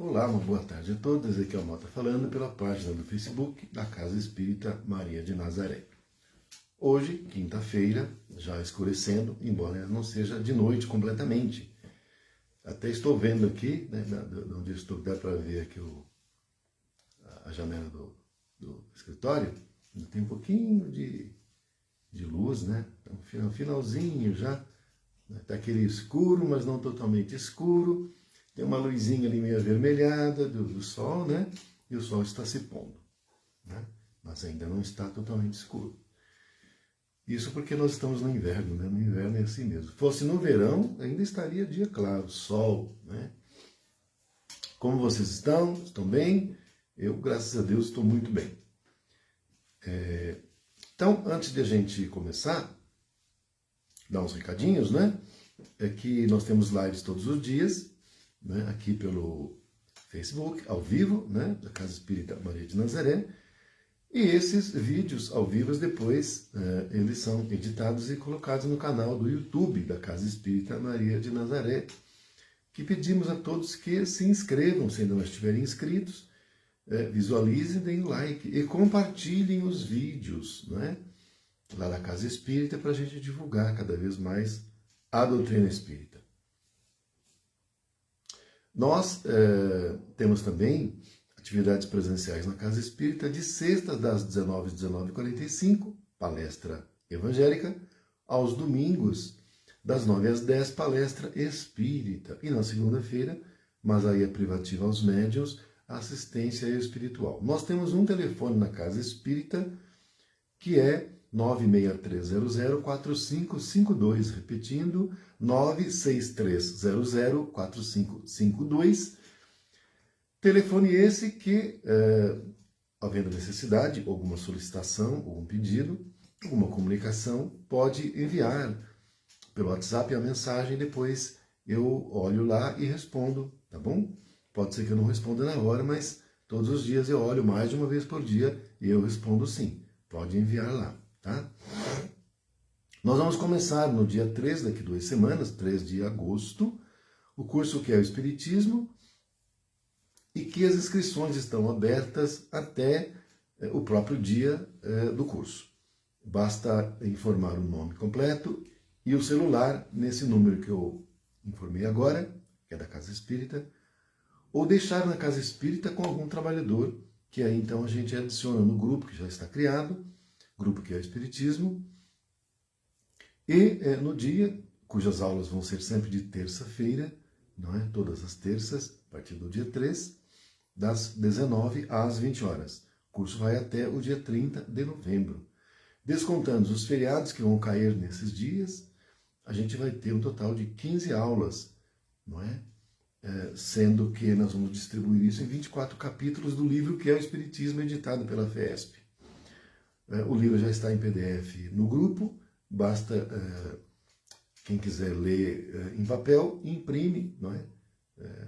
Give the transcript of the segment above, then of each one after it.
Olá, uma boa tarde a todos. Aqui é o Mota falando pela página do Facebook da Casa Espírita Maria de Nazaré. Hoje, quinta-feira, já escurecendo, embora não seja de noite completamente. Até estou vendo aqui, né, de onde estou, dá para ver aqui a janela do escritório, tem um pouquinho de luz, né? Então, finalzinho já, está aquele escuro, mas não totalmente escuro. Tem uma luzinha ali meio avermelhada do sol, né? E o sol está se pondo, né? Mas ainda não está totalmente escuro. Isso porque nós estamos no inverno, né? No inverno é assim mesmo. Fosse no verão, ainda estaria dia claro, sol, né? Como vocês estão? Estão bem? Eu, graças a Deus, estou muito bem. Então, antes de a gente começar, dar uns recadinhos, né? É que nós temos lives todos os dias, né? Aqui pelo Facebook, ao vivo, né? Da Casa Espírita Maria de Nazaré. E esses vídeos ao vivo depois, eles são editados e colocados no canal do YouTube da Casa Espírita Maria de Nazaré, que pedimos a todos que se inscrevam, se ainda não estiverem inscritos, visualizem, deem like e compartilhem os vídeos, né, lá na Casa Espírita, para a gente divulgar cada vez mais a doutrina espírita. Nós temos também atividades presenciais na Casa Espírita de sexta das 19 às 19h45, palestra evangélica, aos domingos das 9 às 10, palestra espírita, e na segunda-feira, mas aí é privativa aos médiuns, assistência espiritual. Nós temos um telefone na Casa Espírita que é 963004552, repetindo, 963004552. Telefone esse que, havendo necessidade, alguma solicitação, algum pedido, alguma comunicação, pode enviar pelo WhatsApp a mensagem, depois eu olho lá e respondo, tá bom? Pode ser que eu não responda na hora, mas todos os dias eu olho mais de uma vez por dia e eu respondo sim. Pode enviar lá, tá? Nós vamos começar no dia 3, daqui 2 semanas, 3 de agosto, o curso que é o Espiritismo, e que as inscrições estão abertas até o próprio dia do curso. Basta informar o nome completo e o celular nesse número que eu informei agora, que é da Casa Espírita, ou deixar na Casa Espírita com algum trabalhador, que aí então a gente adiciona no grupo que já está criado, grupo que é o Espiritismo, e no dia, cujas aulas vão ser sempre de terça-feira, não é? Todas as terças, a partir do dia 3, das 19 às 20 horas. O curso vai até o dia 30 de novembro. Descontando os feriados que vão cair nesses dias, a gente vai ter um total de 15 aulas, não é? Sendo que nós vamos distribuir isso em 24 capítulos do livro que é o Espiritismo, editado pela FESP. O livro já está em PDF no grupo, basta quem quiser ler em papel, imprime, não é?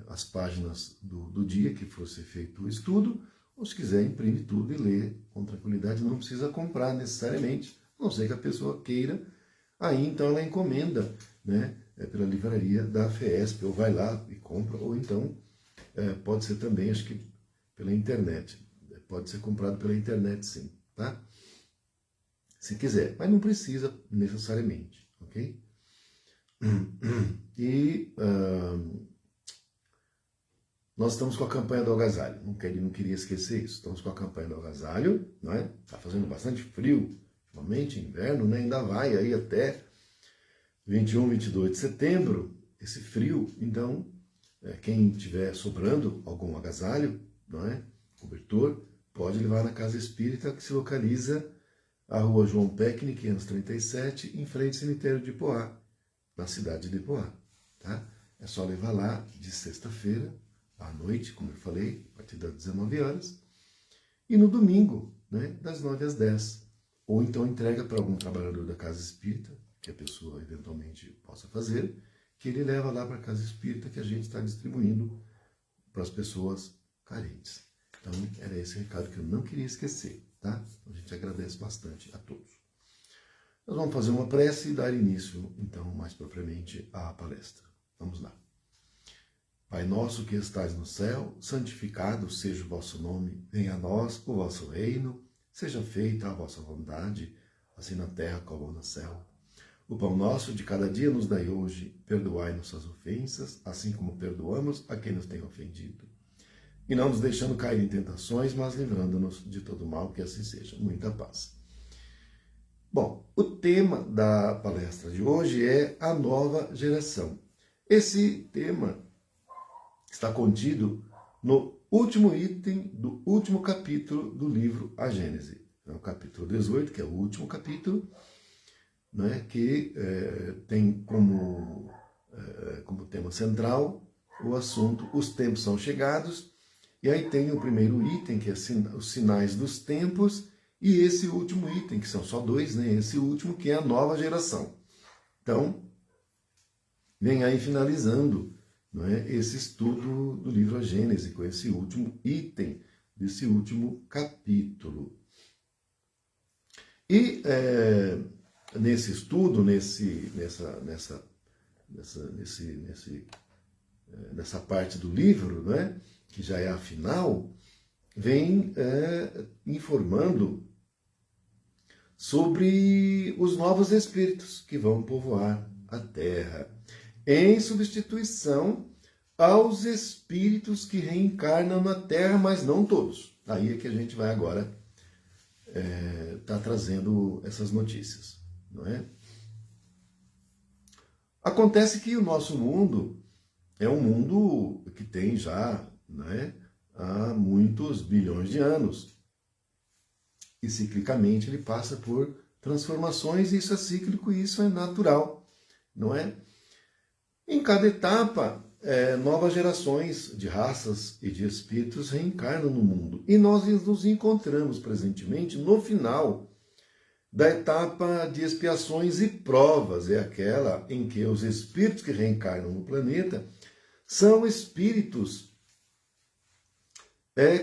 As páginas do dia que for ser feito o estudo, ou se quiser imprime tudo e lê com tranquilidade, não precisa comprar necessariamente, a não ser que a pessoa queira, aí então ela encomenda, né, pela livraria da FESP, ou vai lá e compra, ou então pode ser também, acho que pela internet, pode ser comprado pela internet sim, tá? Se quiser, mas não precisa necessariamente, ok? E nós estamos com a campanha do agasalho, não queria esquecer isso, estamos com a campanha do agasalho, não é? Está fazendo bastante frio, ultimamente, inverno, né? Ainda vai aí até 21, 22 de setembro, esse frio, então, quem tiver sobrando algum agasalho, não é? Cobertor, pode levar na Casa Espírita, que se localiza a rua João Peckni, 537, em frente ao cemitério de Ipoá, na cidade de Ipoá, tá? É só levar lá de sexta-feira, à noite, como eu falei, a partir das 19 horas, e no domingo, né, das 9 às 10. Ou então entrega para algum trabalhador da Casa Espírita, que a pessoa eventualmente possa fazer, que ele leva lá para a Casa Espírita, que a gente está distribuindo para as pessoas carentes. Então, era esse recado que eu não queria esquecer, tá? A gente agradece bastante a todos. Nós vamos fazer uma prece e dar início, então, mais propriamente à palestra. Vamos lá. Pai nosso que estais no céu, santificado seja o vosso nome. Venha a nós o vosso reino. Seja feita a vossa vontade, assim na terra como no céu. O pão nosso de cada dia nos dai hoje. Perdoai nossas ofensas, assim como perdoamos a quem nos tem ofendido. E não nos deixando cair em tentações, mas livrando-nos de todo mal, que assim seja. Muita paz. Bom, o tema da palestra de hoje é a nova geração. Esse tema está contido no último item do último capítulo do livro A Gênese. É o capítulo 18, que é o último capítulo, né, que tem como tema central o assunto Os Tempos São Chegados. E aí tem o primeiro item, que é os sinais dos tempos, e esse último item, que são só dois, né? Esse último, que é a nova geração. Então, vem aí finalizando, não é, esse estudo do livro A Gênese, com esse último item, desse último capítulo. E nesse estudo, nessa parte do livro, né, que já é a final, vem informando sobre os novos espíritos que vão povoar a Terra, em substituição aos espíritos que reencarnam na Terra, mas não todos. Aí é que a gente vai agora estar trazendo essas notícias, não é? Acontece que o nosso mundo é um mundo que tem já, né, há muitos bilhões de anos. E ciclicamente ele passa por transformações, e isso é cíclico e isso é natural, não é? Em cada etapa, novas gerações de raças e de espíritos reencarnam no mundo. E nós nos encontramos presentemente no final da etapa de expiações e provas. É aquela em que os espíritos que reencarnam no planeta são espíritos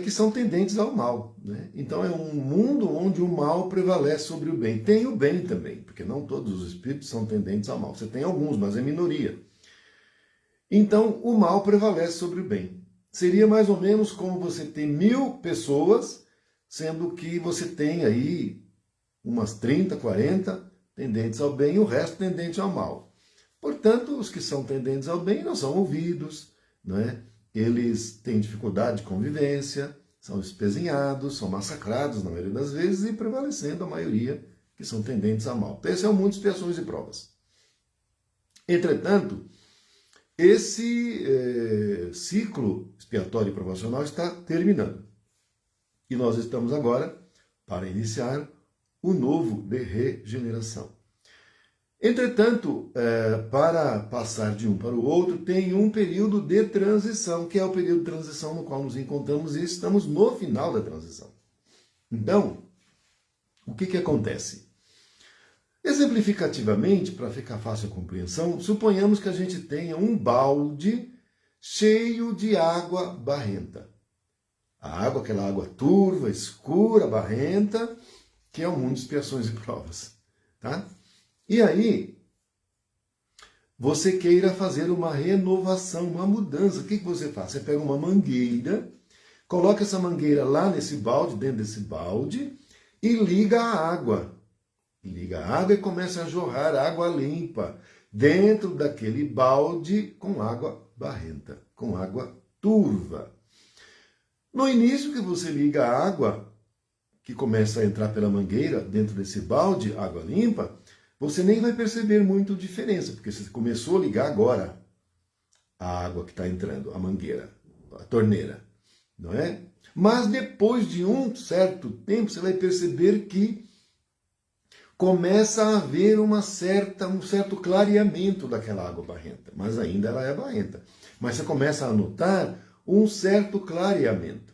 que são tendentes ao mal, né? Então é um mundo onde o mal prevalece sobre o bem. Tem o bem também, porque não todos os espíritos são tendentes ao mal. Você tem alguns, mas é minoria. Então o mal prevalece sobre o bem. Seria mais ou menos como você ter 1000 pessoas, sendo que você tem aí umas 30, 40 tendentes ao bem e o resto tendente ao mal. Portanto, os que são tendentes ao bem não são ouvidos, não é? Eles têm dificuldade de convivência, são espezinhados, são massacrados na maioria das vezes, e prevalecendo a maioria que são tendentes ao mal. Esse é o mundo de expiações e provas. Entretanto, esse ciclo expiatório e provacional está terminando. E nós estamos agora para iniciar o novo de regeneração. Entretanto, para passar de um para o outro, tem um período de transição, que é o período de transição no qual nos encontramos, e estamos no final da transição. Então, o que acontece? Exemplificativamente, para ficar fácil a compreensão, suponhamos que a gente tenha um balde cheio de água barrenta. A água, aquela água turva, escura, barrenta, que é o mundo de expiações e provas, tá? E aí, você queira fazer uma renovação, uma mudança. O que você faz? Você pega uma mangueira, coloca essa mangueira lá nesse balde, dentro desse balde, e liga a água. Liga a água e começa a jorrar água limpa dentro daquele balde com água barrenta, com água turva. No início que você liga a água, que começa a entrar pela mangueira dentro desse balde, água limpa, você nem vai perceber muito diferença, porque você começou a ligar agora a água que está entrando, a mangueira, a torneira, não é? Mas depois de um certo tempo, você vai perceber que começa a haver um certo clareamento daquela água barrenta, mas ainda ela é barrenta. Mas você começa a notar um certo clareamento,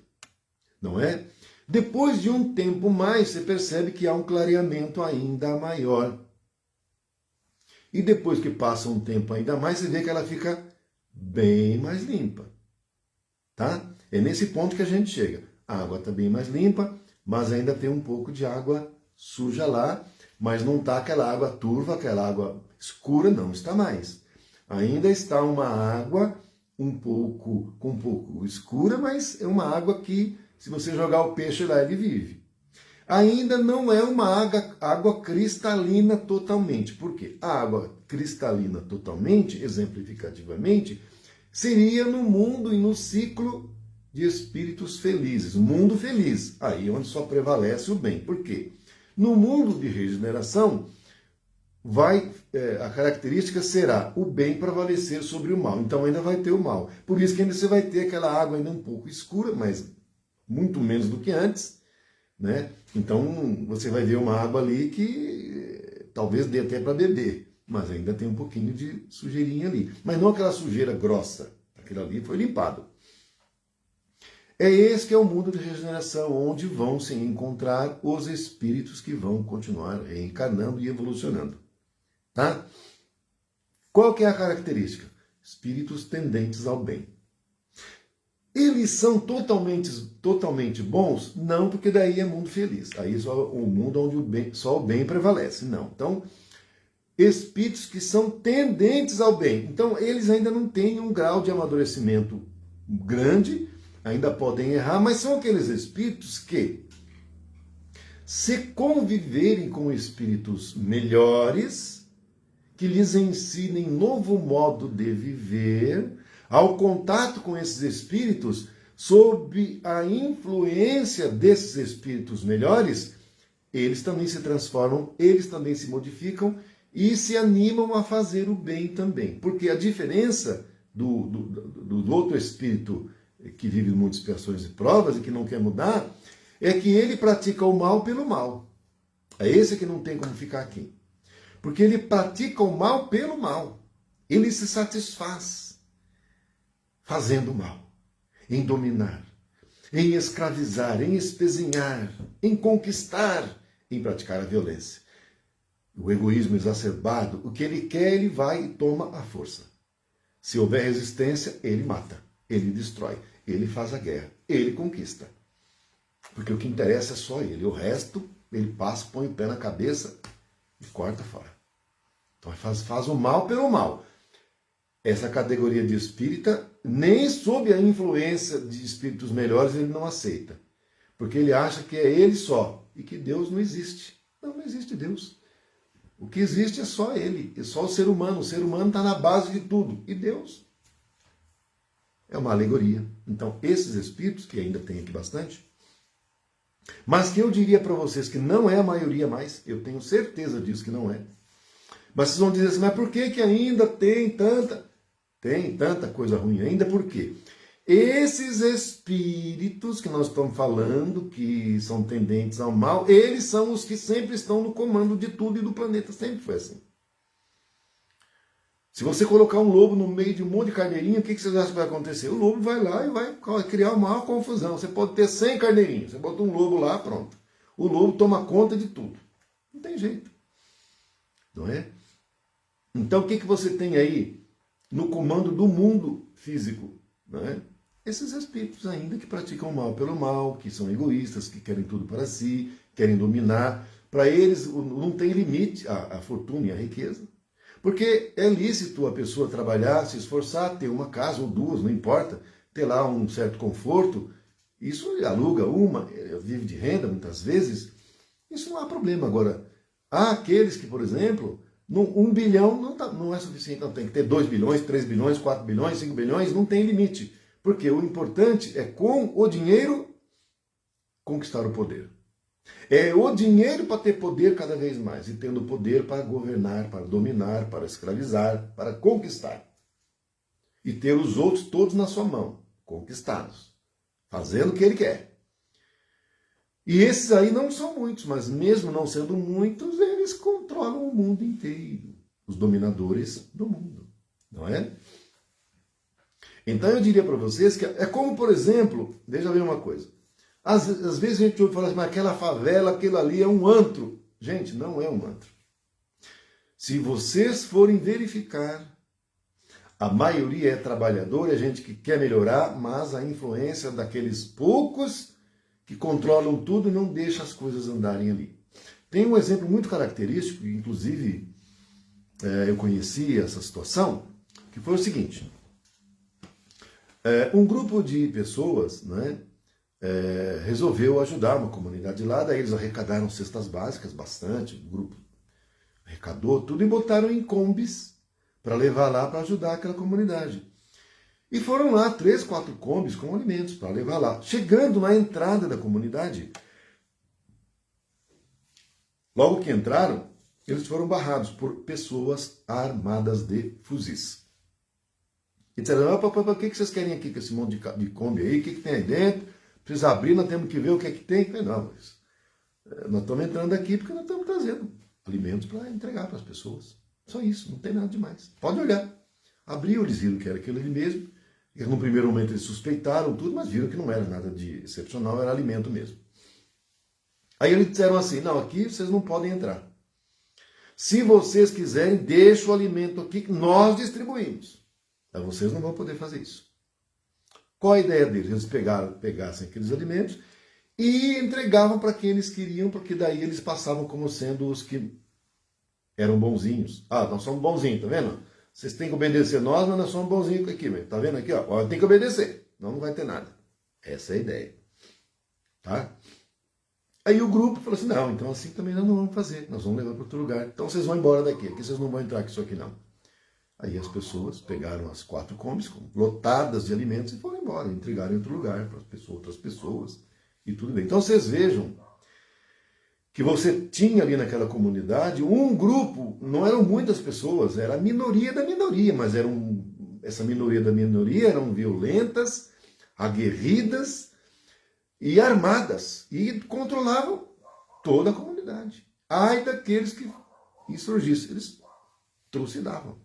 não é? Depois de um tempo mais, você percebe que há um clareamento ainda maior. E depois que passa um tempo ainda mais, você vê que ela fica bem mais limpa. Tá? É nesse ponto que a gente chega. A água está bem mais limpa, mas ainda tem um pouco de água suja lá, mas não está aquela água turva, aquela água escura, não está mais. Ainda está uma água com um pouco escura, mas é uma água que, se você jogar o peixe lá, ele vive. Ainda não é uma água cristalina totalmente. Por quê? A água cristalina totalmente, exemplificativamente, seria no mundo e no ciclo de espíritos felizes. O mundo feliz, aí onde só prevalece o bem. Por quê? No mundo de regeneração, a característica será o bem prevalecer sobre o mal. Então ainda vai ter o mal. Por isso que ainda você vai ter aquela água ainda um pouco escura, mas muito menos do que antes, né? Então você vai ver uma água ali que talvez dê até para beber, mas ainda tem um pouquinho de sujeirinha ali. Mas não aquela sujeira grossa. Aquilo ali foi limpado. É esse que é o mundo de regeneração, onde vão se encontrar os espíritos que vão continuar reencarnando e evolucionando. Tá? Qual que é a característica? Espíritos tendentes ao bem. Eles são totalmente bons? Não, porque daí é mundo feliz. Aí só o mundo onde só o bem prevalece. Não. Então, espíritos que são tendentes ao bem. Então, eles ainda não têm um grau de amadurecimento grande, ainda podem errar, mas são aqueles espíritos que, se conviverem com espíritos melhores, que lhes ensinem novo modo de viver, ao contato com esses espíritos, sob a influência desses espíritos melhores, eles também se transformam, eles também se modificam e se animam a fazer o bem também. Porque a diferença do outro espírito que vive muitas expiações e provas e que não quer mudar, é que ele pratica o mal pelo mal. É esse que não tem como ficar aqui. Porque ele pratica o mal pelo mal. Ele se satisfaz fazendo o mal, em dominar, em escravizar, em espezinhar, em conquistar, em praticar a violência. O egoísmo exacerbado, o que ele quer, ele vai e toma à força. Se houver resistência, ele mata, ele destrói, ele faz a guerra, ele conquista. Porque o que interessa é só ele. O resto, ele passa, põe o pé na cabeça e corta fora. Então faz o mal pelo mal. Essa categoria de espírita, nem sob a influência de espíritos melhores, ele não aceita. Porque ele acha que é ele só. E que Deus não existe. Não existe Deus. O que existe é só ele. É só o ser humano. O ser humano está na base de tudo. E Deus é uma alegoria. Então, esses espíritos, que ainda tem aqui bastante, mas que eu diria para vocês que não é a maioria mais, eu tenho certeza disso que não é. Mas vocês vão dizer assim, mas por que ainda tem tanta coisa ruim ainda? Por quê? Esses espíritos que nós estamos falando, que são tendentes ao mal, eles são os que sempre estão no comando de tudo e do planeta. Sempre foi assim. Se você colocar um lobo no meio de um monte de carneirinho, o que vocês acham que vai acontecer? O lobo vai lá e vai criar uma maior confusão. Você pode ter 100 carneirinhos, você bota um lobo lá, pronto. O lobo toma conta de tudo. Não tem jeito. Não é? Então, o que você tem aí no comando do mundo físico? Não é? Esses espíritos ainda que praticam o mal pelo mal, que são egoístas, que querem tudo para si, querem dominar. Para eles não tem limite a fortuna e a riqueza. Porque é lícito a pessoa trabalhar, se esforçar, ter uma casa ou duas, não importa, ter lá um certo conforto. Isso ele aluga uma, vive de renda muitas vezes. Isso não há problema. Agora, há aqueles que, por exemplo, 1 bilhão não é suficiente, não tem que ter 2 bilhões, 3 bilhões, 4 bilhões, 5 bilhões, não tem limite. Porque o importante é com o dinheiro conquistar o poder. É o dinheiro para ter poder cada vez mais, e tendo poder para governar, para dominar, para escravizar, para conquistar. E ter os outros todos na sua mão, conquistados, fazendo o que ele quer. E esses aí não são muitos, mas mesmo não sendo muitos, eles controlam o mundo inteiro. Os dominadores do mundo, não é? Então eu diria para vocês que é como, por exemplo, veja bem uma coisa. Às vezes a gente ouve falar assim, mas aquela favela, aquilo ali é um antro. Gente, não é um antro. Se vocês forem verificar, a maioria é trabalhadora, é gente que quer melhorar, mas a influência daqueles poucos que controlam tudo não deixa as coisas andarem ali. Tem um exemplo muito característico, inclusive eu conheci essa situação, que foi o seguinte. Um grupo de pessoas, né, resolveu ajudar uma comunidade lá, daí eles arrecadaram cestas básicas, bastante, o grupo arrecadou tudo e botaram em combis para levar lá para ajudar aquela comunidade. E foram lá 3, 4 combis com alimentos para levar lá. Chegando na entrada da comunidade, logo que entraram, eles foram barrados por pessoas armadas de fuzis. E disseram, o que vocês querem aqui com esse monte de Kombi aí? O que tem aí dentro? Precisa abrir, nós temos que ver o que é que tem. Eu falei, não, mas nós estamos entrando aqui porque nós estamos trazendo alimentos para entregar para as pessoas. Só isso, não tem nada demais. Pode olhar. Abriu, eles viram que era aquilo ali mesmo. E no primeiro momento eles suspeitaram tudo, mas viram que não era nada de excepcional, era alimento mesmo. Aí eles disseram assim, não, aqui vocês não podem entrar. Se vocês quiserem, deixa o alimento aqui que nós distribuímos. Mas vocês não vão poder fazer isso. Qual a ideia deles? Eles pegassem aqueles alimentos e entregavam para quem eles queriam, porque daí eles passavam como sendo os que eram bonzinhos. Ah, nós somos bonzinhos, tá vendo? Vocês têm que obedecer nós, mas nós somos bonzinhos aqui, tá vendo aqui? Ó, tem que obedecer, não vai ter nada. Essa é a ideia. Tá? Aí o grupo falou assim, não, então assim também nós não vamos fazer, nós vamos levar para outro lugar. Então vocês vão embora daqui, aqui vocês não vão entrar com isso aqui não. Aí as pessoas pegaram as 4 combis, lotadas de alimentos, e foram embora, entregaram em outro lugar para outras pessoas, e tudo bem. Então vocês vejam que você tinha ali naquela comunidade um grupo, não eram muitas pessoas, era a minoria da minoria, mas essa minoria da minoria eram violentas, aguerridas e armadas, e controlavam toda a comunidade. Ai daqueles que insurgissem, eles trucidavam.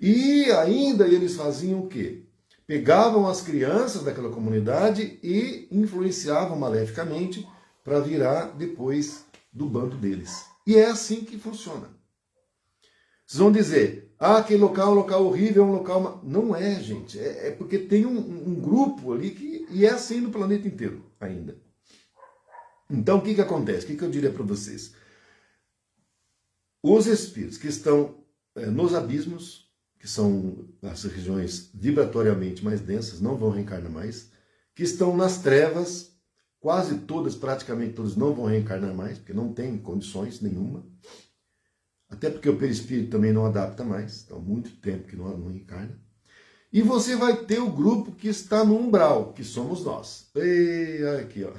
E ainda eles faziam o quê? Pegavam as crianças daquela comunidade e influenciavam maleficamente para virar depois do bando deles. E é assim que funciona. Vocês vão dizer, aquele local é um local horrível, é um local... Não é, gente. É porque tem um grupo ali que... E é assim no planeta inteiro ainda. Então, o que acontece? O que eu diria para vocês? Os espíritos que estão nos abismos, que são as regiões vibratoriamente mais densas, não vão reencarnar mais, que estão nas trevas, quase todas, praticamente todas, não vão reencarnar mais, porque não tem condições nenhuma, até porque o perispírito também não adapta mais, então há muito tempo que não reencarna. E você vai ter o grupo que está no umbral, que somos nós. Ei, olha aqui, ó.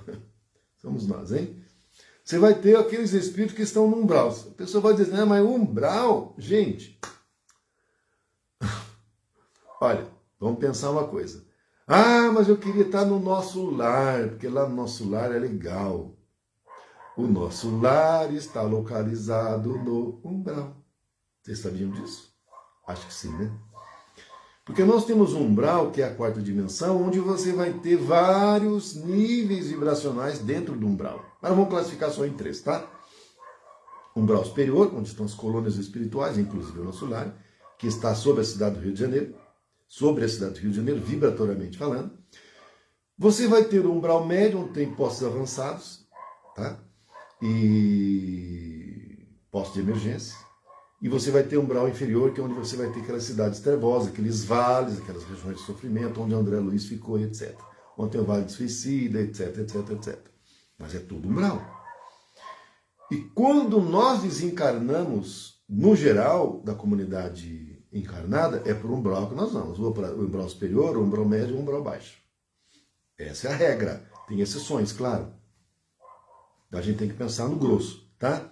Somos nós, hein? Você vai ter aqueles espíritos que estão no umbral. A pessoa vai dizer, mas umbral, gente... Olha, vamos pensar uma coisa. Ah, mas eu queria estar no nosso lar, porque lá no nosso lar é legal. O nosso lar está localizado no umbral. Vocês sabiam disso? Acho que sim, né? Porque nós temos um umbral, que é a 4ª dimensão, onde você vai ter vários níveis vibracionais dentro do umbral. Mas vamos classificar só em 3, tá? Umbral superior, onde estão as colônias espirituais, inclusive o nosso lar, que está sobre a cidade do Rio de Janeiro, vibratoriamente falando. Você vai ter o umbral médio, onde tem postos avançados, tá? E postos de emergência. E você vai ter um umbral inferior, que é onde você vai ter aquelas cidades trevosas, aqueles vales, aquelas regiões de sofrimento, onde André Luiz ficou, etc. Onde tem o Vale do Suicida, etc, etc, etc. Mas é tudo umbral. E quando nós desencarnamos, no geral, da comunidade encarnada, é por um umbral que nós vamos. O umbral superior, o umbral médio e o umbral baixo. Essa é a regra. Tem exceções, claro. A gente tem que pensar no grosso, tá?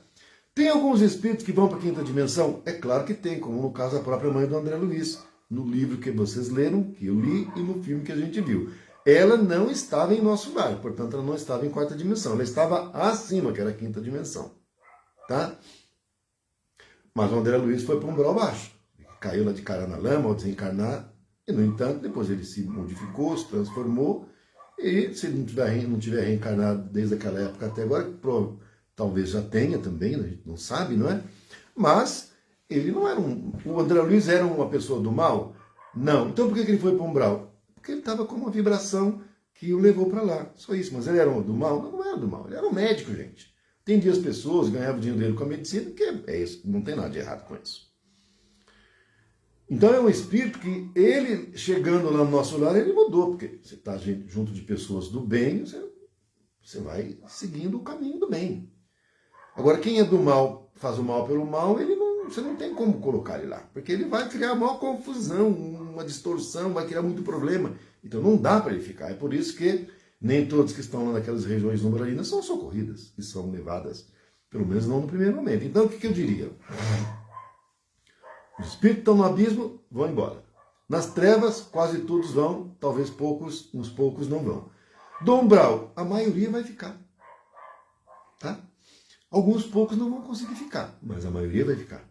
Tem alguns espíritos que vão para a 5ª dimensão? É claro que tem, como no caso da própria mãe do André Luiz, no livro que vocês leram, que eu li, e no filme que a gente viu. Ela não estava em nosso lar, portanto ela não estava em 4ª dimensão, ela estava acima, que era a 5ª dimensão, tá? Mas o André Luiz foi para um umbral baixo, caiu lá de cara na lama ao desencarnar, e no entanto depois ele se modificou, se transformou, e se ele não tiver reencarnado desde aquela época até agora, talvez já tenha também, a gente não sabe, não é? Mas ele não era o André Luiz era uma pessoa do mal? Não. Então por que ele foi para o umbral? Porque ele estava com uma vibração que o levou para lá. Só isso. Mas ele era do mal? Não era do mal. Ele era um médico, gente. Atendia as pessoas, ganhava o dinheiro dele com a medicina, que é isso. Não tem nada de errado com isso. Então é um espírito que ele, chegando lá no nosso lar, ele mudou, porque você está junto de pessoas do bem, você vai seguindo o caminho do bem. Agora, quem é do mal, faz o mal pelo mal, você não tem como colocar ele lá, porque ele vai criar uma confusão, uma distorção, vai criar muito problema. Então não dá para ele ficar. É por isso que nem todos que estão lá naquelas regiões umbralinas são socorridas e são levadas, pelo menos não no primeiro momento. Então o que eu diria? Os espíritos estão no abismo, vão embora. Nas trevas, quase todos vão, talvez uns poucos não vão. Do umbral, a maioria vai ficar. Tá? Alguns poucos não vão conseguir ficar, mas a maioria vai ficar.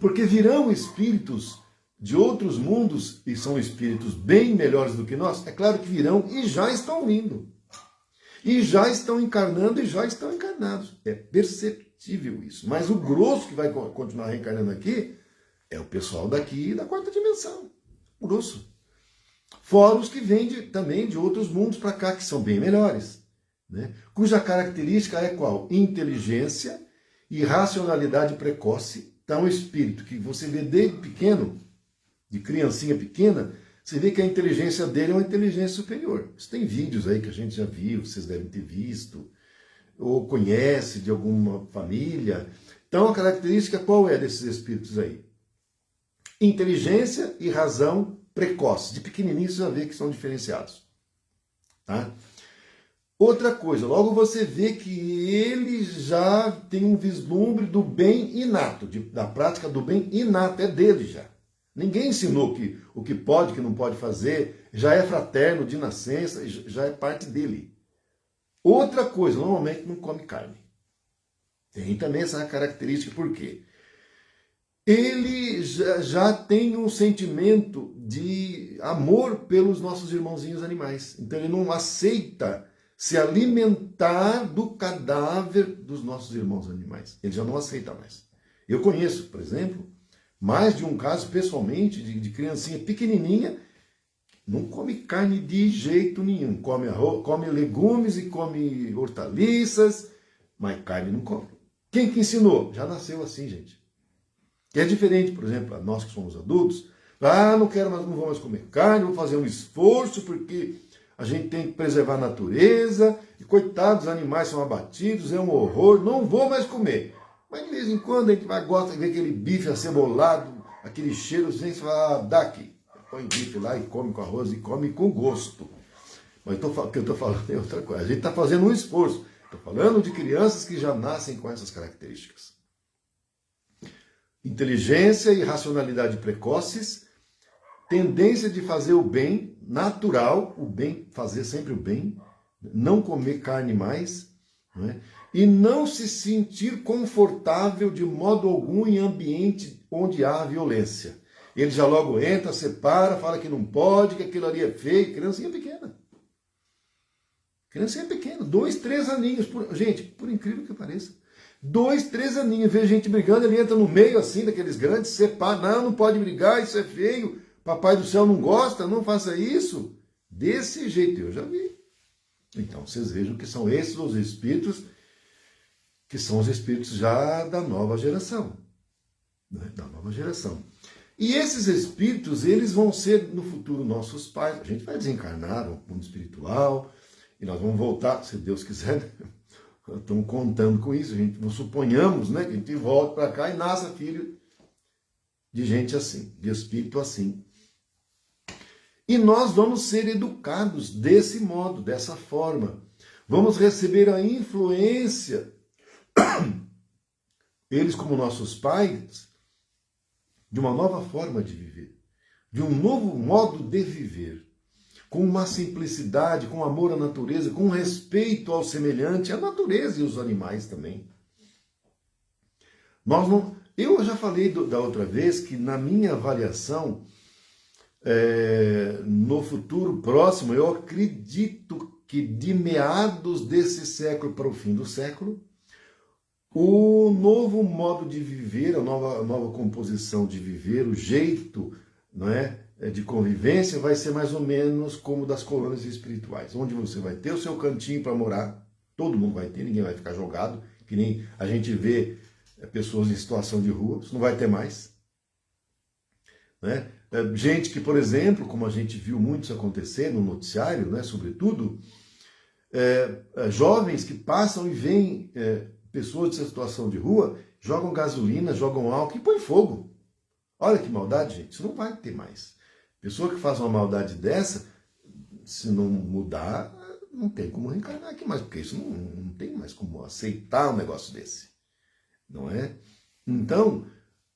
Porque virão espíritos de outros mundos, e são espíritos bem melhores do que nós, é claro que virão e já estão vindo. E já estão encarnando e já estão encarnados. É perceptível isso. Mas o grosso que vai continuar reencarnando aqui é o pessoal daqui da quarta dimensão. O grosso. Fora os que vêm também de outros mundos para cá, que são bem melhores. Né? Cuja característica é qual? Inteligência e racionalidade precoce. Então, um espírito que você vê desde pequeno, de criancinha pequena, você vê que a inteligência dele é uma inteligência superior. Isso tem vídeos aí que a gente já viu, vocês devem ter visto, ou conhece de alguma família. Então, a característica qual é desses espíritos aí? Inteligência e razão precoce. De pequenininho você já vê que são diferenciados. Tá? Outra coisa, logo você vê que ele já tem um vislumbre do bem inato, da prática do bem inato, é dele já. Ninguém ensinou que o que pode, o que não pode fazer, já é fraterno de nascença, já é parte dele. Outra coisa, normalmente não come carne. Tem também essa característica, por quê? Ele já tem um sentimento de amor pelos nossos irmãozinhos animais. Então ele não aceita se alimentar do cadáver dos nossos irmãos animais. Ele já não aceita mais. Eu conheço, por exemplo, mais de um caso, pessoalmente, de criancinha pequenininha, não come carne de jeito nenhum. Come arroz, come legumes e come hortaliças, mas carne não come. Quem que ensinou? Já nasceu assim, gente. Que é diferente, por exemplo, nós que somos adultos, não quero mais, não vou mais comer carne, vou fazer um esforço porque a gente tem que preservar a natureza, e coitados, os animais são abatidos, é um horror, não vou mais comer. Mas de vez em quando a gente gosta de ver aquele bife acebolado, aquele cheiro, você fala, dá aqui. Põe bife lá e come com arroz e come com gosto. Mas o que eu estou falando é outra coisa. A gente está fazendo um esforço. Estou falando de crianças que já nascem com essas características. Inteligência e racionalidade precoces, tendência de fazer o bem natural, o bem, fazer sempre o bem, não comer carne mais, não é? E não se sentir confortável de modo algum em ambiente onde há violência. Ele já logo entra, separa, fala que não pode, que aquilo ali é feio. Criancinha pequena. Criancinha pequena, 2, 3 aninhos. Gente, por incrível que pareça, 2, 3 aninhos, vê gente brigando, ele entra no meio assim daqueles grandes, separa, não pode brigar, isso é feio, papai do céu não gosta, não faça isso. Desse jeito, eu já vi. Então, vocês vejam que são esses os espíritos, que são os espíritos já da nova geração. Né? Da nova geração. E esses espíritos, eles vão ser no futuro nossos pais. A gente vai desencarnar no mundo espiritual, e nós vamos voltar, se Deus quiser. Estamos contando com isso, nós suponhamos, né, que a gente volta para cá e nasça filho de gente assim, de espírito assim. E nós vamos ser educados desse modo, dessa forma. Vamos receber a influência, eles como nossos pais, de uma nova forma de viver, de um novo modo de viver, com uma simplicidade, com amor à natureza, com respeito ao semelhante, à natureza e aos animais também. Eu já falei da outra vez que na minha avaliação, no futuro próximo, eu acredito que de meados desse século para o fim do século, o novo modo de viver, a nova composição de viver, o jeito, não é, de convivência vai ser mais ou menos como das colônias espirituais, onde você vai ter o seu cantinho para morar, todo mundo vai ter, ninguém vai ficar jogado, que nem a gente vê pessoas em situação de rua, isso não vai ter mais. né? Gente que, por exemplo, como a gente viu muito isso acontecer no noticiário, né, sobretudo, jovens que passam e veem pessoas de situação de rua, jogam gasolina, jogam álcool e põem fogo. Olha que maldade, gente, isso não vai ter mais. Pessoa que faz uma maldade dessa, se não mudar, não tem como reencarnar aqui mais, porque isso não tem mais como aceitar um negócio desse, não é? Então,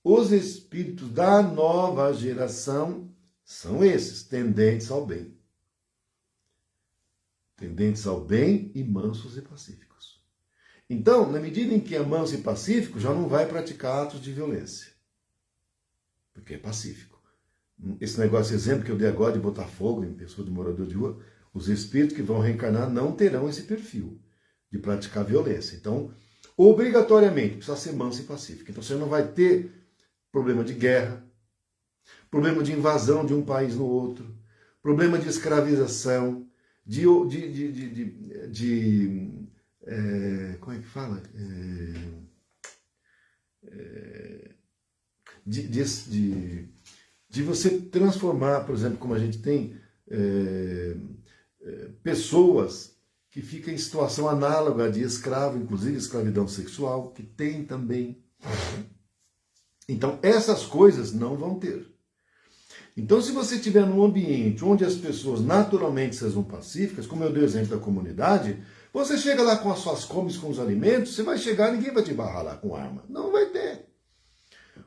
os espíritos da nova geração são esses, tendentes ao bem. Tendentes ao bem e mansos e pacíficos. Então, na medida em que é manso e pacífico, já não vai praticar atos de violência. Porque é pacífico. Esse negócio, exemplo que eu dei agora de botar fogo em pessoa de morador de rua, os espíritos que vão reencarnar não terão esse perfil de praticar violência. Então, obrigatoriamente, precisa ser manso e pacífico. Então, você não vai ter problema de guerra, problema de invasão de um país no outro, problema de escravização, como é que fala? De você transformar, por exemplo, como a gente tem pessoas que ficam em situação análoga de escravo, inclusive escravidão sexual, que tem também. Então, essas coisas não vão ter. Então, se você estiver num ambiente onde as pessoas naturalmente sejam pacíficas, como eu dei o exemplo da comunidade, você chega lá com as suas comes, com os alimentos, você vai chegar, ninguém vai te barrar lá com arma. Não vai ter.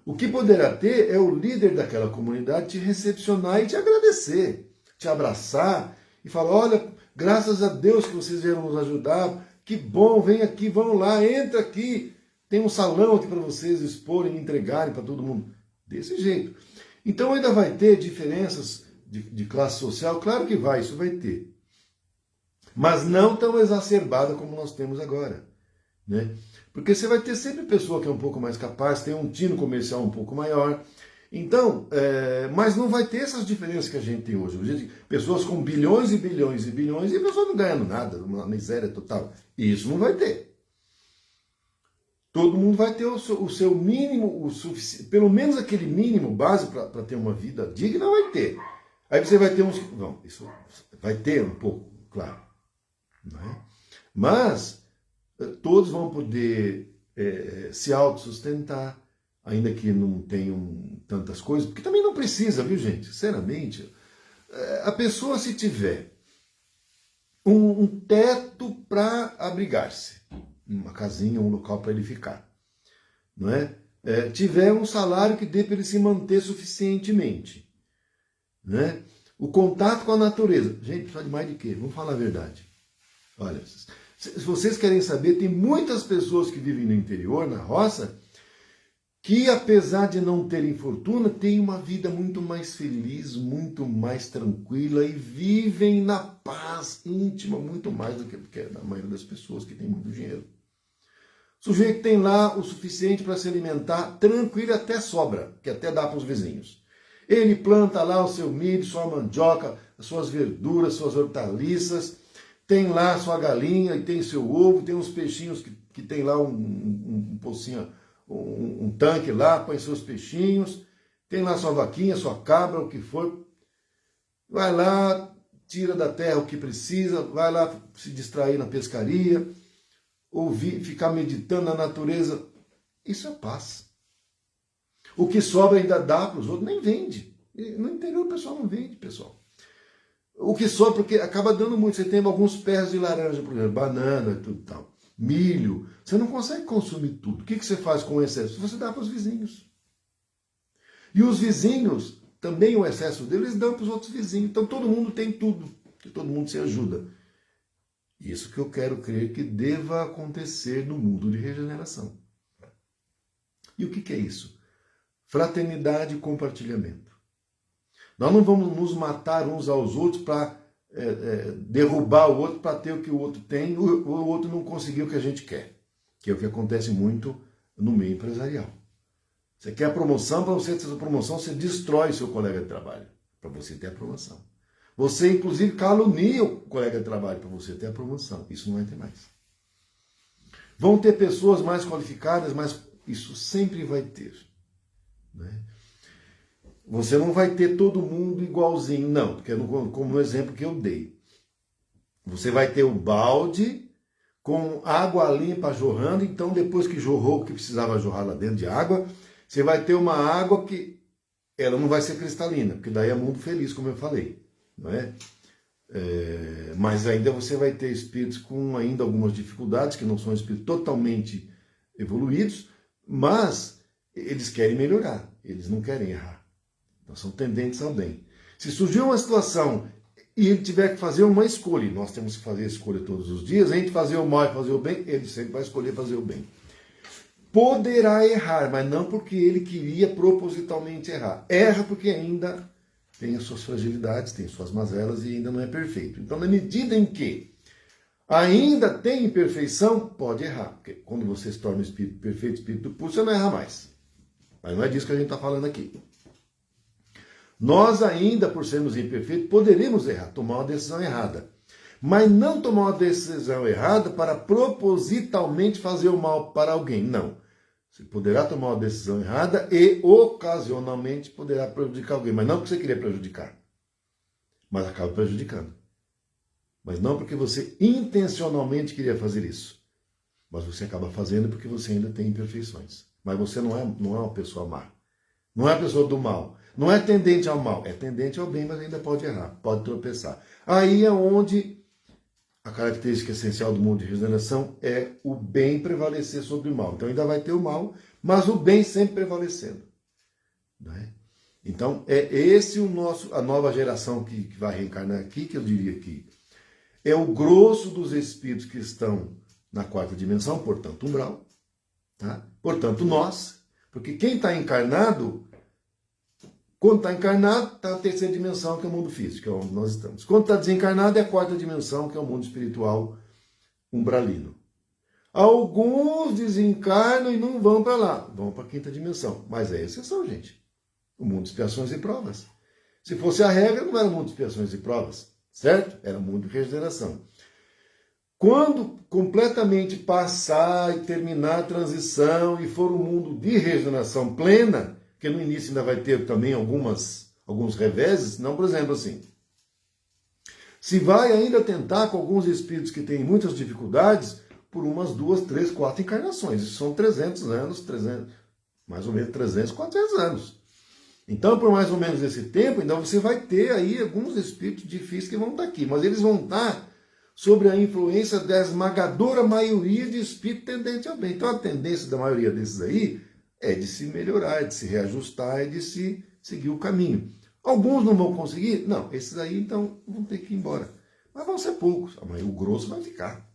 O que poderá ter é o líder daquela comunidade te recepcionar e te agradecer, te abraçar e falar, olha, graças a Deus que vocês vieram nos ajudar, que bom, vem aqui, vamos lá, entra aqui, tem um salão aqui para vocês exporem, entregarem para todo mundo. Desse jeito. Então ainda vai ter diferenças de classe social? Claro que vai, isso vai ter. Mas não tão exacerbada como nós temos agora, né? Porque você vai ter sempre pessoa que é um pouco mais capaz, tem um tino comercial um pouco maior. Então, mas não vai ter essas diferenças que a gente tem hoje. Pessoas com bilhões e bilhões e bilhões e pessoas não ganhando nada, uma miséria total. Isso não vai ter. Todo mundo vai ter o seu mínimo, o suficiente, pelo menos aquele mínimo base para ter uma vida digna, vai ter. Aí você vai ter uns... Não, isso vai ter um pouco, claro. Não é? Mas todos vão poder se autossustentar, ainda que não tenham tantas coisas, porque também não precisa, viu, gente? Sinceramente, a pessoa, se tiver um teto para abrigar-se, uma casinha, um local para ele ficar, não é? Tiver um salário que dê para ele se manter suficientemente, né? O contato com a natureza. Gente, precisa de mais de quê? Vamos falar a verdade. Olha, se vocês querem saber, tem muitas pessoas que vivem no interior, na roça, que apesar de não terem fortuna, têm uma vida muito mais feliz, muito mais tranquila e vivem na paz íntima, muito mais do que a maioria das pessoas que tem muito dinheiro. O sujeito tem lá o suficiente para se alimentar tranquilo e até sobra, que até dá para os vizinhos. Ele planta lá o seu milho, sua mandioca, as suas verduras, suas hortaliças, tem lá sua galinha e tem seu ovo, tem uns peixinhos que tem lá um pocinho, um tanque lá, põe seus peixinhos, tem lá sua vaquinha, sua cabra, o que for. Vai lá, tira da terra o que precisa, vai lá se distrair na pescaria, ouvir, ficar meditando na natureza. Isso é paz. O que sobra ainda dá para os outros, nem vende. No interior o pessoal não vende, pessoal. O que sobra, porque acaba dando muito. Você tem alguns pés de laranja, por exemplo, banana e tudo tal. Milho. Você não consegue consumir tudo. O que você faz com o excesso? Você dá para os vizinhos. E os vizinhos, também o excesso deles, dão para os outros vizinhos. Então todo mundo tem tudo. Que todo mundo se ajuda. Isso que eu quero crer que deva acontecer no mundo de regeneração. E o que é isso? Fraternidade e compartilhamento. Nós não vamos nos matar uns aos outros para derrubar o outro para ter o que o outro tem, o outro não conseguir o que a gente quer. Que é o que acontece muito no meio empresarial. Você quer a promoção, para você ter essa promoção, você destrói seu colega de trabalho para você ter a promoção. Você, inclusive, calunia o colega de trabalho para você ter a promoção. Isso não vai ter mais. Vão ter pessoas mais qualificadas, mas isso sempre vai ter. Né? você não vai ter todo mundo igualzinho, não, porque como no exemplo que eu dei. Você vai ter o balde com água limpa jorrando, então depois que jorrou o que precisava jorrar lá dentro de água, você vai ter uma água que ela não vai ser cristalina, porque daí é mundo feliz, como eu falei, não é? Mas ainda você vai ter espíritos com ainda algumas dificuldades, que não são espíritos totalmente evoluídos, mas eles querem melhorar, eles não querem errar. Então são tendentes ao bem. Se surgir uma situação e ele tiver que fazer uma escolha, e nós temos que fazer a escolha todos os dias, entre fazer o mal e fazer o bem, ele sempre vai escolher fazer o bem. Poderá errar, mas não porque ele queria propositalmente errar. Erra porque ainda tem as suas fragilidades, tem suas mazelas e ainda não é perfeito. Então, na medida em que ainda tem imperfeição, pode errar. Porque quando você se torna um espírito perfeito, espírito puro, você não erra mais. Mas não é disso que a gente está falando aqui. Nós ainda, por sermos imperfeitos, poderemos errar, tomar uma decisão errada. Mas não tomar uma decisão errada para propositalmente fazer o mal para alguém. Não. Você poderá tomar uma decisão errada e, ocasionalmente, poderá prejudicar alguém. Mas não porque você queria prejudicar. Mas acaba prejudicando. Mas não porque você intencionalmente queria fazer isso. Mas você acaba fazendo porque você ainda tem imperfeições. Mas você não é uma pessoa má. Não é uma pessoa do mal. Não é tendente ao mal. É tendente ao bem, mas ainda pode errar. Pode tropeçar. Aí é onde a característica essencial do mundo de regeneração é o bem prevalecer sobre o mal. Então ainda vai ter o mal, mas o bem sempre prevalecendo. Não é? Então é esse a nova geração que vai reencarnar aqui, que eu diria que é o grosso dos espíritos que estão na quarta dimensão, portanto umbral, tá? Portanto nós, porque quem está encarnado, quando está encarnado, está na terceira dimensão, que é o mundo físico, que é onde nós estamos. Quando está desencarnado, é a quarta dimensão, que é o mundo espiritual umbralino. Alguns desencarnam e não vão para lá, vão para a quinta dimensão. Mas é exceção, gente. O mundo de expiações e provas. Se fosse a regra, não era o mundo de expiações e provas, certo? Era o mundo de regeneração. Quando completamente passar e terminar a transição e for um mundo de regeneração plena, porque no início ainda vai ter também alguns reveses, não, por exemplo, assim. Se vai ainda tentar com alguns espíritos que têm muitas dificuldades, por umas 2, 3, 4 encarnações. Isso são 300 anos, mais ou menos 300, 400 anos. Então, por mais ou menos esse tempo, então você vai ter aí alguns espíritos difíceis que vão estar aqui, mas eles vão estar sobre a influência da esmagadora maioria de espíritos tendentes ao bem. Então, a tendência da maioria desses aí é de se melhorar, é de se reajustar, é de se seguir o caminho. Alguns não vão conseguir? Não, esses aí então vão ter que ir embora. Mas vão ser poucos, mas o grosso vai ficar.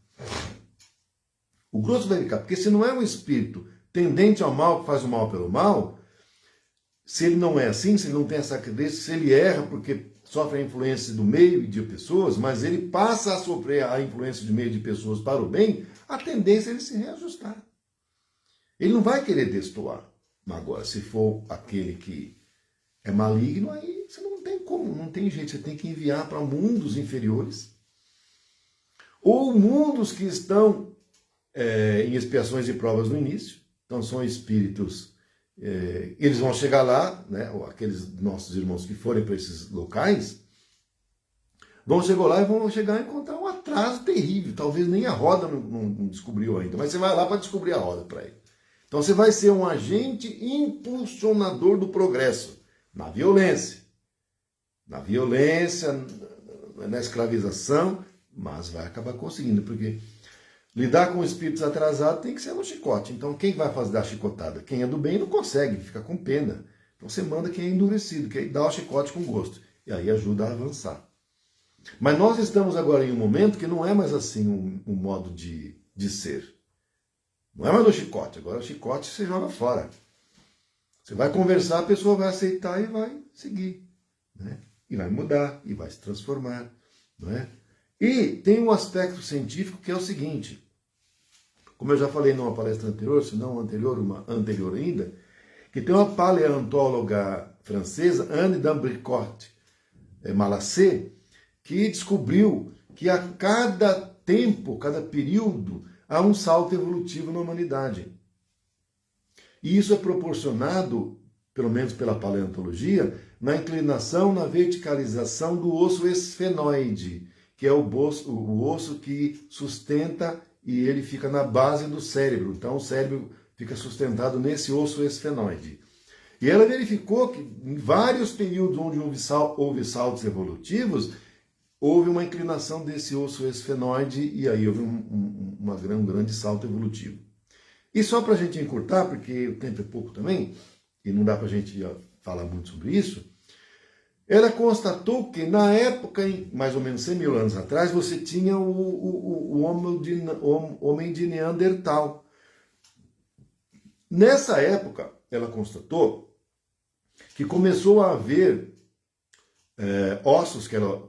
O grosso vai ficar, porque se não é um espírito tendente ao mal, que faz o mal pelo mal, se ele não é assim, se ele não tem essa característica, se ele erra porque sofre a influência do meio e de pessoas, mas ele passa a sofrer a influência de meio de pessoas para o bem, a tendência é ele se reajustar. Ele não vai querer destoar. Agora, se for aquele que é maligno, aí você não tem como, não tem jeito. Você tem que enviar para mundos inferiores ou mundos que estão em expiações e provas no início. Então são espíritos, eles vão chegar lá, né, ou aqueles nossos irmãos que forem para esses locais, vão chegar lá e vão chegar a encontrar um atraso terrível. Talvez nem a roda não descobriu ainda, mas você vai lá para descobrir a roda para ele. Então você vai ser um agente impulsionador do progresso, na violência, na escravização, mas vai acabar conseguindo, porque lidar com espíritos atrasados tem que ser no chicote. Então quem vai fazer dar chicotada? Quem é do bem não consegue, fica com pena. Então você manda quem é endurecido, que aí dá o chicote com gosto, e aí ajuda a avançar. Mas nós estamos agora em um momento que não é mais assim um modo de ser. Não é mais no chicote, agora o chicote você joga fora. Você vai conversar, a pessoa vai aceitar e vai seguir. Né? E vai mudar, e vai se transformar. Não é? E tem um aspecto científico que é o seguinte, como eu já falei numa palestra anterior, se não anterior, uma anterior ainda, que tem uma paleontóloga francesa, Anne d'Ambricourt Malassé, que descobriu que a cada tempo, cada período, há um salto evolutivo na humanidade. E isso é proporcionado pelo menos pela paleontologia, na inclinação, na verticalização do osso esfenoide, que é o osso que sustenta e ele fica na base do cérebro. Então o cérebro fica sustentado nesse osso esfenoide. E ela verificou que em vários períodos onde houve saltos evolutivos, houve uma inclinação desse osso esfenoide e aí houve um grande salto evolutivo. E só para a gente encurtar, porque o tempo é pouco também, e não dá para a gente falar muito sobre isso, ela constatou que na época, mais ou menos 100 mil anos atrás, você tinha o homem de Neandertal. Nessa época, ela constatou que começou a haver ossos que ela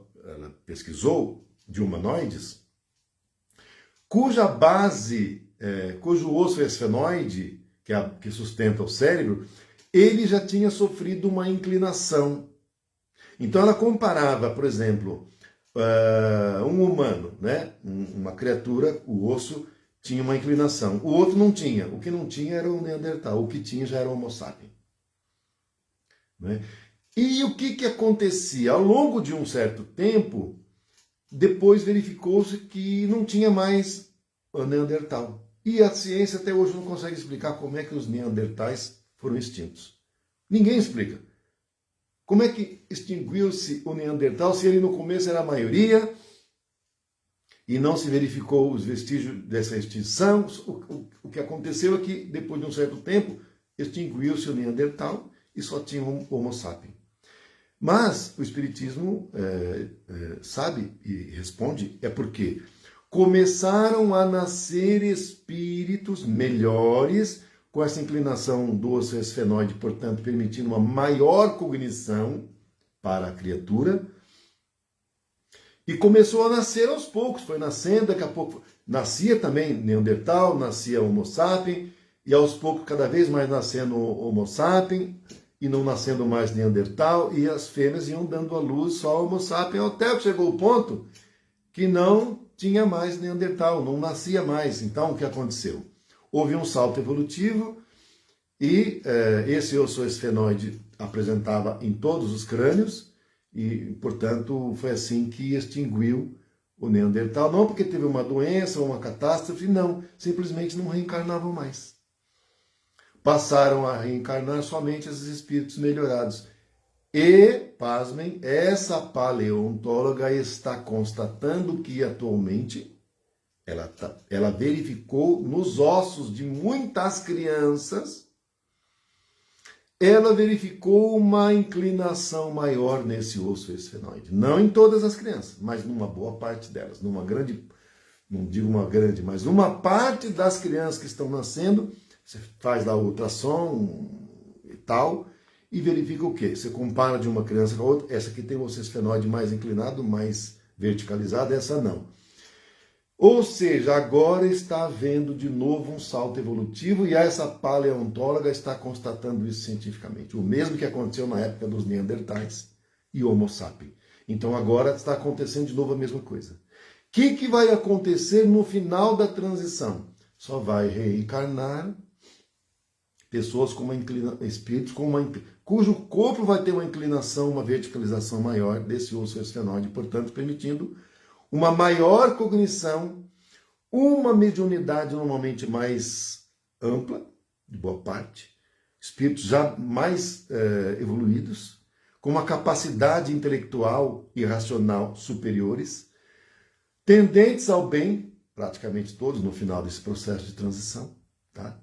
pesquisou, de humanoides, cujo osso esfenoide, que sustenta o cérebro, ele já tinha sofrido uma inclinação. Então ela comparava, por exemplo, um humano, né? Uma criatura, o osso tinha uma inclinação, o outro não tinha. O que não tinha era o Neandertal, o que tinha já era o Homo sapiens. Né? E o que acontecia? Ao longo de um certo tempo, depois verificou-se que não tinha mais o Neandertal. E a ciência até hoje não consegue explicar como é que os Neandertais foram extintos. Ninguém explica. Como é que extinguiu-se o Neandertal se ele no começo era a maioria e não se verificou os vestígios dessa extinção? O que aconteceu é que, depois de um certo tempo, extinguiu-se o Neandertal e só tinha o Homo sapiens. Mas o Espiritismo sabe e responde, é porque começaram a nascer espíritos melhores com essa inclinação do osso esfenoide, portanto, permitindo uma maior cognição para a criatura. E começou a nascer aos poucos, foi nascendo, daqui a pouco nascia também Neandertal, nascia Homo sapiens, e aos poucos cada vez mais nascendo Homo sapiens, e não nascendo mais Neandertal, e as fêmeas iam dando à luz só Homo sapiens, até que chegou o ponto que não tinha mais Neandertal, não nascia mais. Então, o que aconteceu? Houve um salto evolutivo, e esse osso esfenoide apresentava em todos os crânios, e, portanto, foi assim que extinguiu o Neandertal. Não porque teve uma doença ou uma catástrofe, não, simplesmente não reencarnavam mais. Passaram a reencarnar somente esses espíritos melhorados. E, pasmem, essa paleontóloga está constatando que atualmente ela verificou nos ossos de muitas crianças, ela verificou uma inclinação maior nesse osso esfenoide. Não em todas as crianças, mas numa boa parte delas. Numa grande, não digo uma grande, mas uma parte das crianças que estão nascendo. Você faz lá o ultrassom e tal, e verifica o quê? Você compara de uma criança com a outra, essa aqui tem o osso esfenoide mais inclinado, mais verticalizado, essa não. Ou seja, agora está havendo de novo um salto evolutivo, e essa paleontóloga está constatando isso cientificamente. O mesmo que aconteceu na época dos Neandertais e Homo sapiens. Então agora está acontecendo de novo a mesma coisa. O que vai acontecer no final da transição? Só vai reencarnar pessoas com espíritos cujo corpo vai ter uma inclinação, uma verticalização maior desse osso esfenoide, portanto, permitindo uma maior cognição, uma mediunidade normalmente mais ampla, de boa parte, espíritos já mais evoluídos, com uma capacidade intelectual e racional superiores, tendentes ao bem, praticamente todos no final desse processo de transição, tá?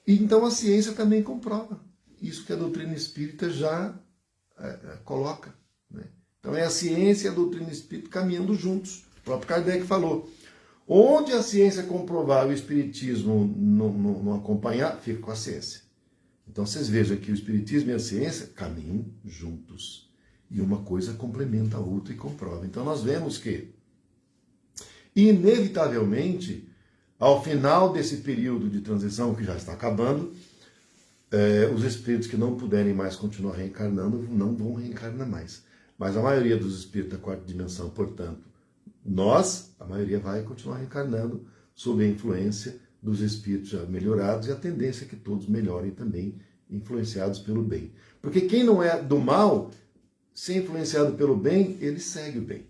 E então a ciência também comprova isso que a doutrina espírita já coloca, né? Então é a ciência e a doutrina espírita caminhando juntos. O próprio Kardec falou. Onde a ciência comprovar e o espiritismo não acompanhar, fica com a ciência. Então vocês vejam que o espiritismo e a ciência caminham juntos. E uma coisa complementa a outra e comprova. Então nós vemos que, inevitavelmente, ao final desse período de transição que já está acabando, os espíritos que não puderem mais continuar reencarnando não vão reencarnar mais. Mas a maioria dos espíritos da quarta dimensão, portanto, a maioria vai continuar reencarnando sob a influência dos espíritos já melhorados, e a tendência é que todos melhorem também influenciados pelo bem. Porque quem não é do mal, se é influenciado pelo bem, ele segue o bem.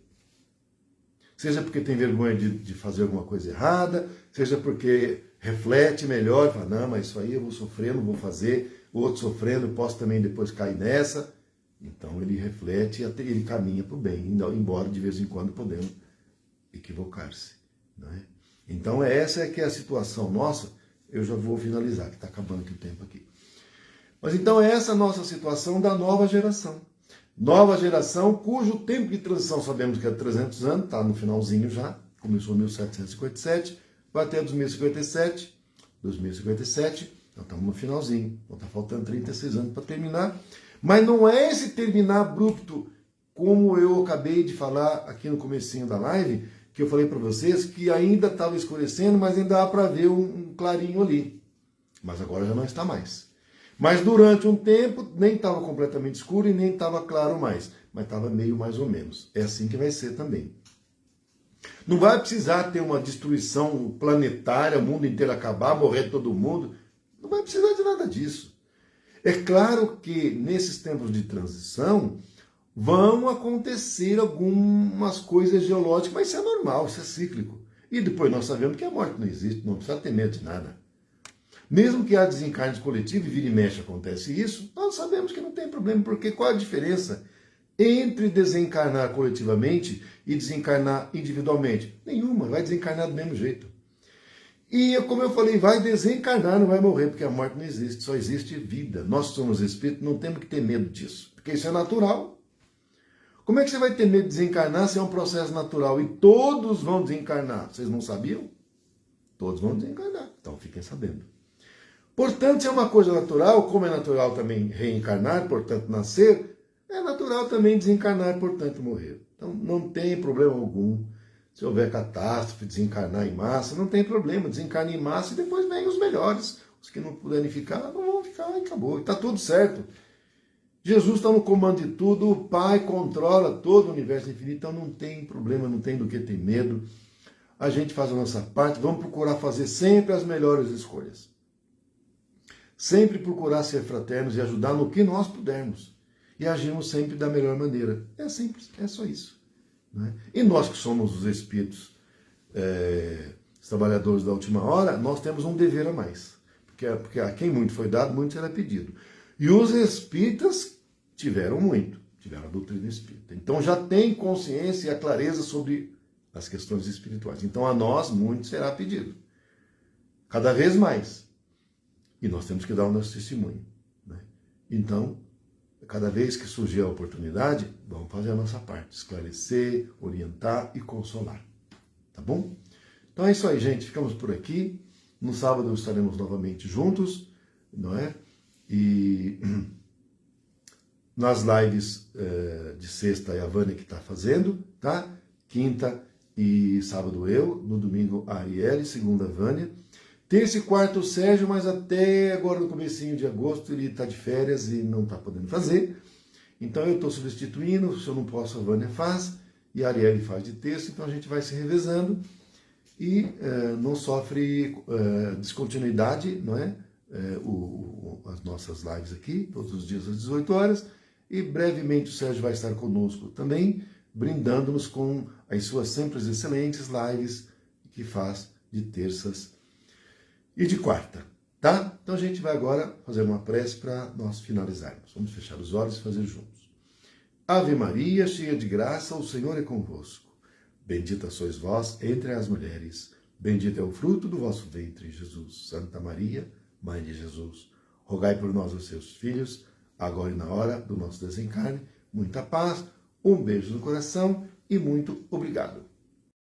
Seja porque tem vergonha de fazer alguma coisa errada, seja porque reflete melhor, fala, não, mas isso aí eu vou sofrer, não vou fazer, o outro sofrendo, eu posso também depois cair nessa. Então ele reflete e ele caminha para o bem, embora de vez em quando podemos equivocar-se. Não é? Então essa é que é a situação nossa. Eu já vou finalizar, que está acabando aqui o tempo aqui. Mas então essa é a nossa situação da nova geração. Nova geração cujo tempo de transição sabemos que é 300 anos, está no finalzinho já, começou em 1757, vai até 2057, nós estamos no finalzinho, então está faltando 36 anos para terminar. Mas não é esse terminar abrupto, como eu acabei de falar aqui no comecinho da live, que eu falei para vocês, que ainda estava escurecendo, mas ainda dá para ver um clarinho ali. Mas agora já não está mais. Mas durante um tempo nem estava completamente escuro e nem estava claro mais, mas estava meio mais ou menos. É assim que vai ser também. Não vai precisar ter uma destruição planetária, o mundo inteiro acabar, morrer todo mundo. Não vai precisar de nada disso. É claro que nesses tempos de transição vão acontecer algumas coisas geológicas, mas isso é normal, isso é cíclico. E depois nós sabemos que a morte não existe, não precisa ter medo de nada. Mesmo que há desencarnes coletivos, e vira e mexe acontece isso, nós sabemos que não tem problema, porque qual a diferença entre desencarnar coletivamente e desencarnar individualmente? Nenhuma, vai desencarnar do mesmo jeito. E como eu falei, vai desencarnar, não vai morrer, porque a morte não existe, só existe vida. Nós somos espíritos, não temos que ter medo disso, porque isso é natural. Como é que você vai ter medo de desencarnar se é um processo natural? E todos vão desencarnar. Vocês não sabiam? Todos vão desencarnar, então fiquem sabendo. Portanto, se é uma coisa natural, como é natural também reencarnar, portanto nascer, é natural também desencarnar, portanto morrer. Então não tem problema algum. Se houver catástrofe, desencarnar em massa, não tem problema, desencarna em massa e depois vem os melhores. Os que não puderem ficar, não vão ficar e acabou. E está tudo certo. Jesus está no comando de tudo, o Pai controla todo o universo infinito, então não tem problema, não tem do que ter medo. A gente faz a nossa parte, vamos procurar fazer sempre as melhores escolhas. Sempre procurar ser fraternos e ajudar no que nós pudermos. E agirmos sempre da melhor maneira. É simples, é só isso. Né? E nós que somos os espíritos, os trabalhadores da última hora, nós temos um dever a mais. Porque a quem muito foi dado, muito será pedido. E os espíritas tiveram muito, tiveram a doutrina espírita. Então já tem consciência e a clareza sobre as questões espirituais. Então a nós muito será pedido. Cada vez mais. E nós temos que dar o nosso testemunho. Né? Então, cada vez que surgir a oportunidade, vamos fazer a nossa parte. Esclarecer, orientar e consolar. Tá bom? Então é isso aí, gente. Ficamos por aqui. No sábado estaremos novamente juntos, não é? E nas lives de sexta é a Vânia que está fazendo, tá? Quinta e sábado eu. No domingo a Arielle, segunda a Vânia. Terça e quarta o Sérgio, mas até agora no comecinho de agosto ele está de férias e não está podendo fazer. Então eu estou substituindo, se eu não posso a Vânia faz, e a Arielle faz de terça, então a gente vai se revezando e não sofre descontinuidade, não é? As nossas lives aqui, todos os dias às 18 horas, e brevemente o Sérgio vai estar conosco também, brindando-nos com as suas sempre excelentes lives que faz de terças e de quarta, tá? Então a gente vai agora fazer uma prece para nós finalizarmos. Vamos fechar os olhos e fazer juntos. Ave Maria, cheia de graça, o Senhor é convosco. Bendita sois vós entre as mulheres. Bendito é o fruto do vosso ventre, Jesus. Santa Maria, Mãe de Jesus, rogai por nós, os seus filhos, agora e na hora do nosso desencarne. Muita paz, um beijo no coração e muito obrigado.